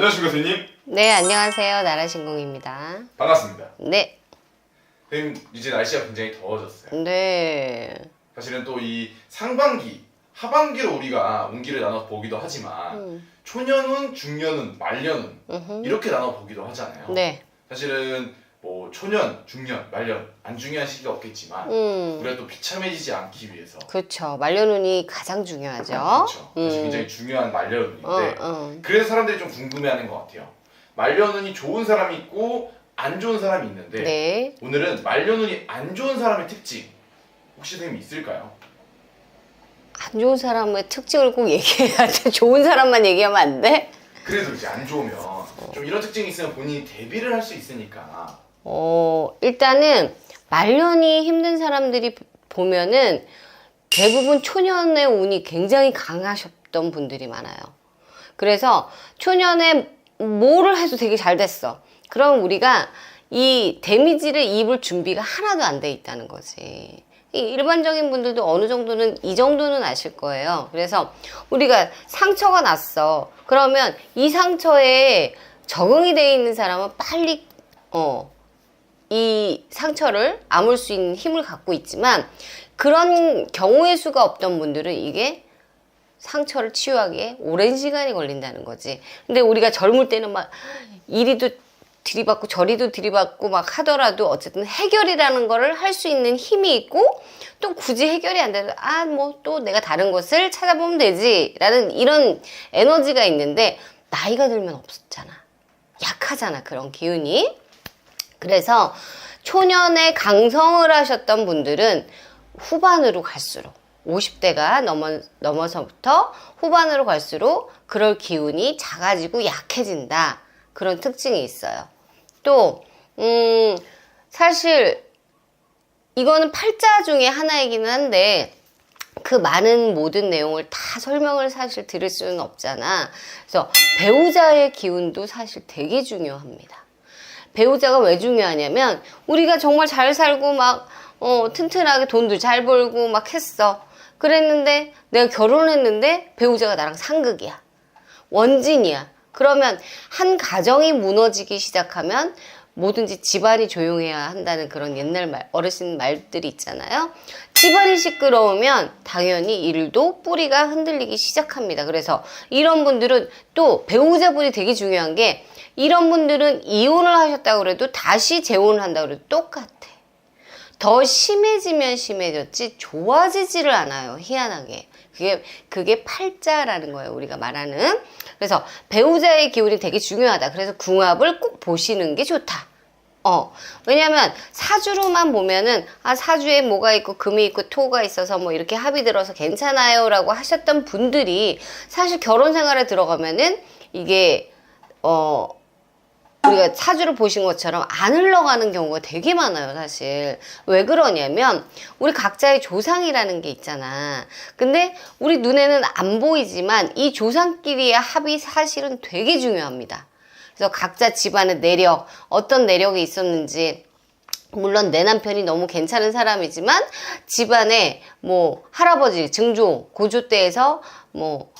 안녕하십니까 선생님. 네, 안녕하세요. 나라신공입니다. 반갑습니다. 네. 선생님 이제 날씨가 굉장히 더워졌어요. 네. 사실은 또 이 상반기, 하반기로 우리가 운기를 나눠 보기도 하지만 초년운, 중년운, 말년운 이렇게 나눠 보기도 하잖아요. 네. 사실은 뭐 초년, 중년, 말년 안 중요한 시기가 없겠지만 우리가 또 비참해지지 않기 위해서 그렇죠. 말년운이 가장 중요하죠. 그렇죠. 사실 굉장히 중요한 말년운인데 그래서 사람들이 좀 궁금해하는 것 같아요. 말년운이 좋은 사람이 있고 안 좋은 사람이 있는데 네. 오늘은 말년운이 안 좋은 사람의 특징 혹시 선생님 있을까요? 안 좋은 사람의 특징을 꼭 얘기해야 돼. 좋은 사람만 얘기하면 안 돼? 그래도 이제 안 좋으면 좀 이런 특징이 있으면 본인이 대비를 할 수 있으니까. 일단은 말년이 힘든 사람들이 보면은 대부분 초년의 운이 굉장히 강하셨던 분들이 많아요. 그래서 초년에 뭐를 해도 되게 잘 됐어. 그럼 우리가 이 데미지를 입을 준비가 하나도 안 돼 있다는 거지. 일반적인 분들도 어느 정도는 이 정도는 아실 거예요. 그래서 우리가 상처가 났어. 그러면 이 상처에 적응이 돼 있는 사람은 빨리 이 상처를 아물 수 있는 힘을 갖고 있지만 그런 경우의 수가 없던 분들은 이게 상처를 치유하기에 오랜 시간이 걸린다는 거지. 근데 우리가 젊을 때는 막 이리도 들이받고 저리도 들이받고 막 하더라도 어쨌든 해결이라는 거를 할 수 있는 힘이 있고 또 굳이 해결이 안 돼도 뭐 또 내가 다른 것을 찾아보면 되지 라는 이런 에너지가 있는데 나이가 들면 없었잖아. 약하잖아, 그런 기운이. 그래서 초년에 강성을 하셨던 분들은 후반으로 갈수록 50대가 넘어서부터 후반으로 갈수록 그럴 기운이 작아지고 약해진다. 그런 특징이 있어요. 또 사실 이거는 팔자 중에 하나이기는 한데 그 많은 모든 내용을 다 설명을 사실 들을 수는 없잖아. 그래서 배우자의 기운도 사실 되게 중요합니다. 배우자가 왜 중요하냐면 우리가 정말 잘 살고 막 튼튼하게 돈도 잘 벌고 막 했어. 그랬는데 내가 결혼했는데 배우자가 나랑 상극이야. 원진이야. 그러면 한 가정이 무너지기 시작하면 뭐든지 집안이 조용해야 한다는 그런 옛날 어르신 말들이 있잖아요. 집안이 시끄러우면 당연히 일도 뿌리가 흔들리기 시작합니다. 그래서 이런 분들은 또 배우자분이 되게 중요한 게 이런 분들은 이혼을 하셨다고 그래도 다시 재혼을 한다고 그래도 똑같아. 더 심해지면 심해졌지 좋아지지를 않아요. 희한하게. 그게 팔자라는 거예요. 우리가 말하는. 그래서 배우자의 기운이 되게 중요하다. 그래서 궁합을 꼭 보시는 게 좋다. 왜냐면 사주로만 보면은 사주에 뭐가 있고 금이 있고 토가 있어서 뭐 이렇게 합이 들어서 괜찮아요 라고 하셨던 분들이 사실 결혼 생활에 들어가면은 이게 우리가 사주를 보신 것처럼 안 흘러가는 경우가 되게 많아요, 사실. 왜 그러냐면, 우리 각자의 조상이라는 게 있잖아. 근데 우리 눈에는 안 보이지만 이 조상끼리의 합이 사실은 되게 중요합니다. 그래서 각자 집안의 내력, 어떤 내력이 있었는지, 물론 내 남편이 너무 괜찮은 사람이지만 집안에 뭐 할아버지, 증조, 고조 때에서 뭐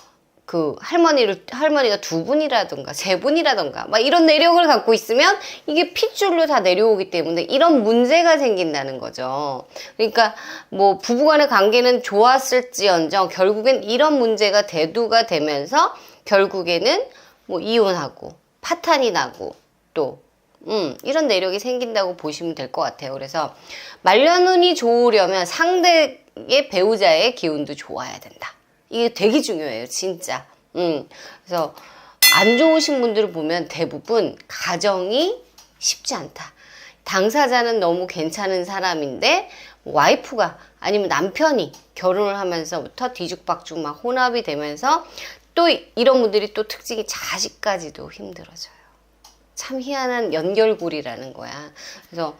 할머니가 두 분이라던가 세 분이라던가 막 이런 내력을 갖고 있으면 이게 핏줄로 다 내려오기 때문에 이런 문제가 생긴다는 거죠. 그러니까 뭐 부부간의 관계는 좋았을지언정 결국엔 이런 문제가 대두가 되면서 결국에는 뭐 이혼하고 파탄이 나고 또 이런 내력이 생긴다고 보시면 될 것 같아요. 그래서 말년운이 좋으려면 상대의 배우자의 기운도 좋아야 된다. 이게 되게 중요해요, 진짜. 그래서 안 좋으신 분들을 보면 대부분 가정이 쉽지 않다. 당사자는 너무 괜찮은 사람인데 와이프가 아니면 남편이 결혼을 하면서부터 뒤죽박죽 막 혼합이 되면서 또 이런 분들이 또 특징이 자식까지도 힘들어져요. 참 희한한 연결고리라는 거야. 그래서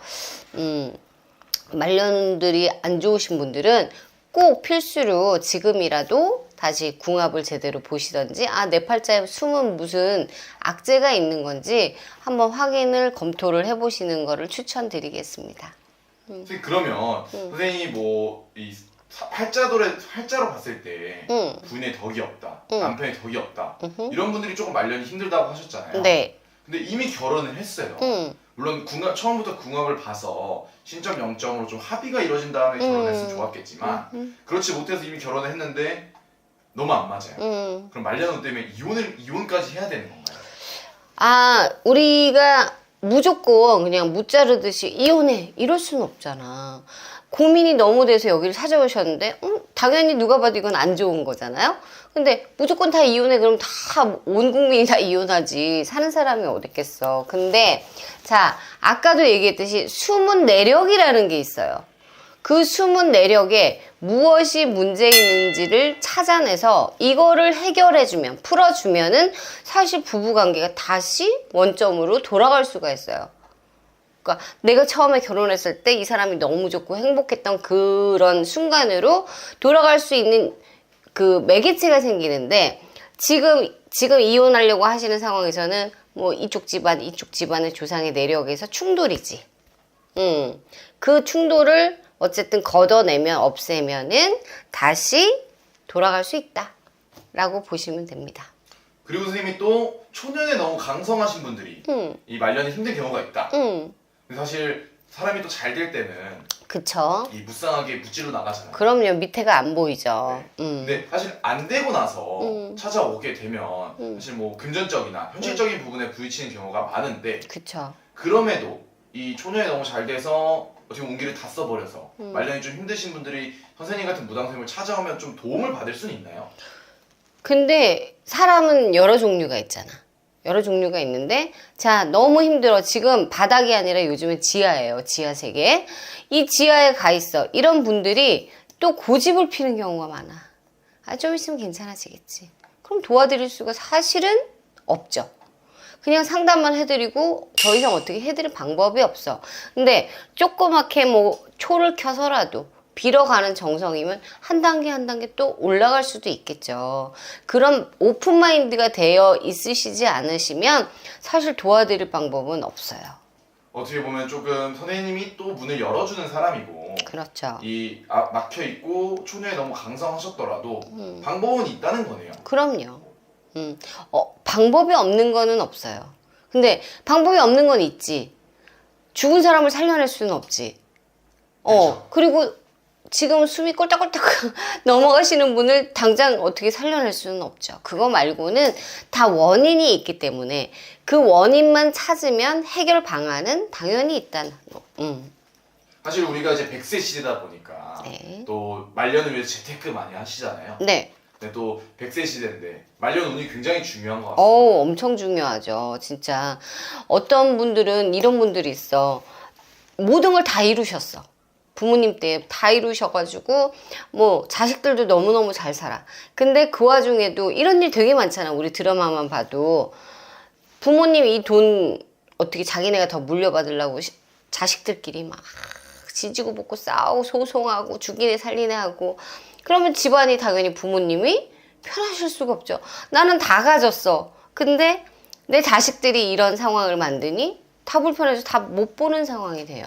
말년들이 안 좋으신 분들은 꼭 필수로 지금이라도 다시 궁합을 제대로 보시던지 내 팔자에 숨은 무슨 악재가 있는 건지 한번 확인을 검토를 해보시는 거를 추천드리겠습니다. 선생님 그러면 선생님이 뭐 이 팔자로 봤을 때 응. 부인의 덕이 없다, 응. 남편의 덕이 없다 음흠. 이런 분들이 조금 말년이 힘들다고 하셨잖아요. 네. 근데 이미 결혼을 했어요. 응. 물론 처음부터 궁합을 봐서 신점 0점으로 좀 합의가 이루어진 다음에 결혼했으면 좋았겠지만 그렇지 못해서 이미 결혼을 했는데 너무 안 맞아요. 그럼 말년 때문에 이혼까지 해야 되는 건가요? 아, 우리가 무조건 그냥 무자르듯이 이혼해 이럴 수는 없잖아. 고민이 너무 돼서 여기를 찾아오셨는데 당연히 누가 봐도 이건 안 좋은 거잖아요. 근데 무조건 다 이혼해 그럼 다 온 국민이 다 이혼하지 사는 사람이 어딨겠어. 근데 자, 아까도 얘기했듯이 숨은 내력이라는 게 있어요. 그 숨은 내력에 무엇이 문제 있는지를 찾아내서 이거를 해결해주면, 풀어주면은 사실 부부관계가 다시 원점으로 돌아갈 수가 있어요. 그러니까 내가 처음에 결혼했을 때 이 사람이 너무 좋고 행복했던 그런 순간으로 돌아갈 수 있는 그 매개체가 생기는데 지금 이혼하려고 하시는 상황에서는 뭐 이쪽 집안의 조상의 내력에서 충돌이지. 그 충돌을 어쨌든 걷어내면 없애면은 다시 돌아갈 수 있다 라고 보시면 됩니다. 그리고 선생님이 또 초년에 너무 강성하신 분들이 이 말년이 힘든 경우가 있다. 근데 사실 사람이 또 잘 될 때는 그쵸. 이 무쌍하게 무찌로 나가잖아요. 그럼요. 밑에가 안 보이죠. 네. 근데 사실 안 되고 나서 찾아오게 되면 사실 뭐 금전적이나 현실적인 부분에 부딪히는 경우가 많은데 그쵸. 그럼에도 이 초년에 너무 잘 돼서 어떻게 운기를 다 써버려서 말년이 좀 힘드신 분들이 선생님 같은 무당쌤을 찾아오면 좀 도움을 받을 수는 있나요? 근데 사람은 여러 종류가 있잖아. 여러 종류가 있는데 자 너무 힘들어. 지금 바닥이 아니라 요즘은 지하예요. 지하 세계. 이 지하에 가 있어. 이런 분들이 또 고집을 피는 경우가 많아. 아, 좀 있으면 괜찮아지겠지. 그럼 도와드릴 수가 사실은 없죠. 그냥 상담만 해드리고 더 이상 어떻게 해드릴 방법이 없어. 근데 조그맣게 뭐 초를 켜서라도 빌어가는 정성이면 한 단계 한 단계 또 올라갈 수도 있겠죠. 그런 오픈마인드가 되어 있으시지 않으시면 사실 도와드릴 방법은 없어요. 어떻게 보면 조금 선생님이 또 문을 열어주는 사람이고 그렇죠. 이 막혀있고 초년에 너무 강성하셨더라도 방법은 있다는 거네요. 그럼요. 방법이 없는 거는 없어요. 근데 방법이 없는 건 있지. 죽은 사람을 살려낼 수는 없지. 그렇죠. 그리고 지금 숨이 꼴딱꼴딱 넘어가시는 분을 당장 어떻게 살려낼 수는 없죠. 그거 말고는 다 원인이 있기 때문에 그 원인만 찾으면 해결 방안은 당연히 있다는 거. 사실 우리가 이제 100세 시대다 보니까 네. 또 말년을 위해서 재테크 많이 하시잖아요. 네. 근데 또 100세 시대인데 말년 운이 굉장히 중요한 것 같습니다. 엄청 중요하죠. 진짜. 어떤 분들은 이런 분들이 있어. 모든 걸 다 이루셨어. 부모님 때 다 이루셔가지고 뭐 자식들도 너무너무 잘 살아. 근데 그 와중에도 이런 일 되게 많잖아. 우리 드라마만 봐도 부모님이 이 돈 어떻게 자기네가 더 물려받으려고 자식들끼리 막 지지고 볶고 싸우고 소송하고 죽이네 살리네 하고 그러면 집안이 당연히 부모님이 편하실 수가 없죠. 나는 다 가졌어. 근데 내 자식들이 이런 상황을 만드니 다 불편해서 다 못 보는 상황이 돼요.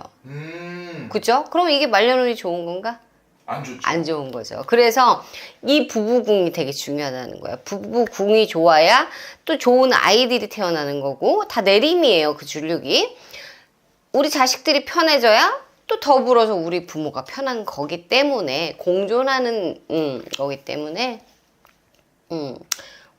그죠? 그럼 이게 말년운이 좋은 건가? 안 좋죠. 안 좋은 거죠. 그래서 이 부부궁이 되게 중요하다는 거야. 부부궁이 좋아야 또 좋은 아이들이 태어나는 거고 다 내림이에요. 그 줄력이. 우리 자식들이 편해져야 또 더불어서 우리 부모가 편한 거기 때문에 공존하는 거기 때문에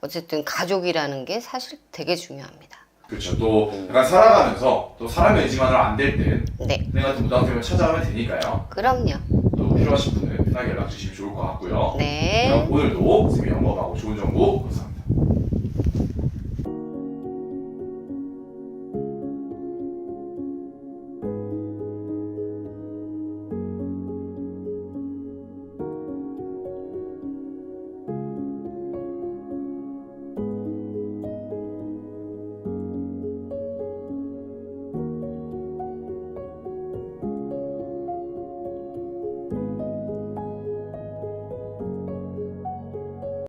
어쨌든 가족이라는 게 사실 되게 중요합니다. 그렇죠. 또 약간 살아가면서 또 사람의 의지만으로 안 될 땐 네. 선생님 같은 무당쌤을 찾아오면 되니까요. 그럼요. 또 필요하신 분은 편하게 연락 주시면 좋을 것 같고요. 네. 그럼 오늘도 선생님 영업하고 좋은 정보 감사합니다.